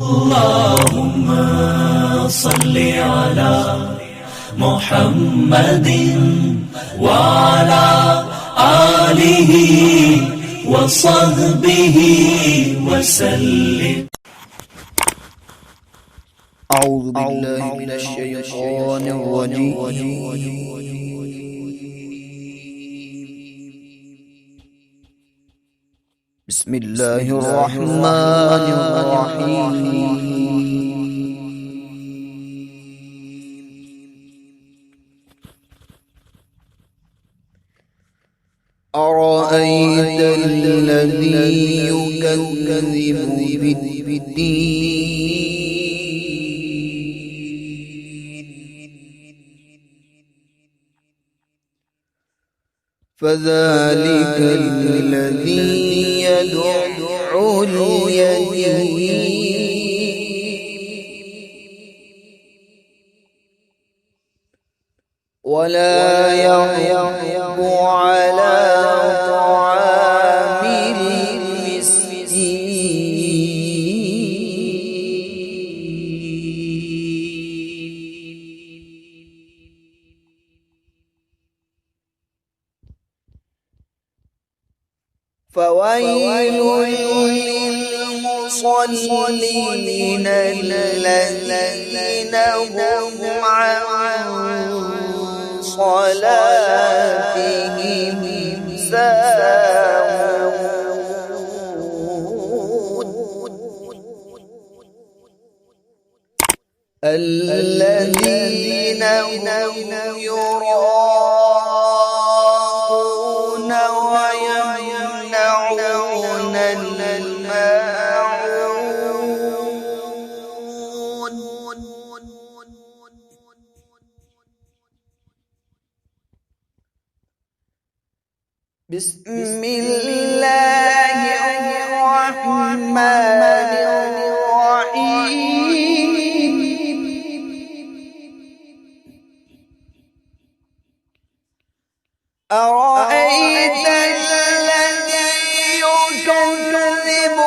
اللهم صل على محمد وعلى آله وصحبه وسلم. أعوذ بالله من الشيطان الرجيم. بسم الله الرحمن الرحيم. أرأيت الذي يكذب بالدين فذلك الذي يدعو اليتيم ولا يحض على طعام المسكين فويل للمصلين الذين هم عن صلاتهم ساهون الذين هم يراءون ويمنعون الماعون بسم الله الرحمن الرحيم. أرأيت الذي يكذب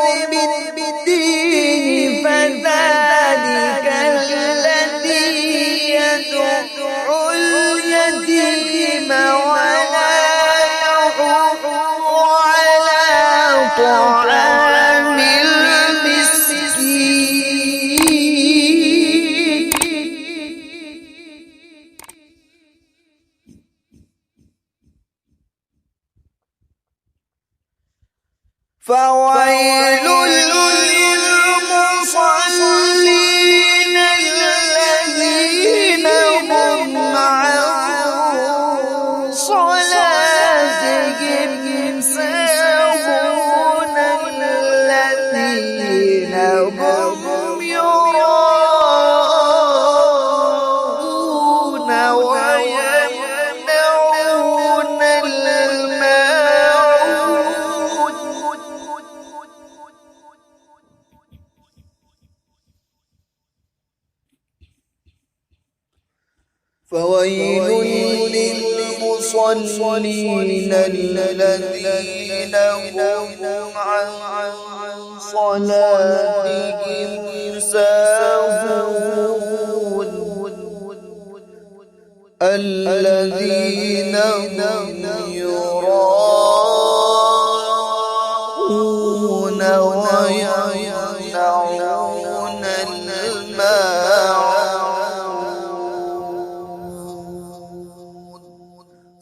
بالدين فذلك الذي يدعو اليتيم ولا يحض على طعام المسكين فويل للمصلين الذين هم عن صلاتهم ساهون الذين هم يراءون ويمنعون الماعون فويل للمصلين الذين هم عن صلاتهم ساهون الذين هم يراءون ويمنعون الماعون.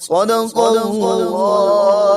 صدق الله.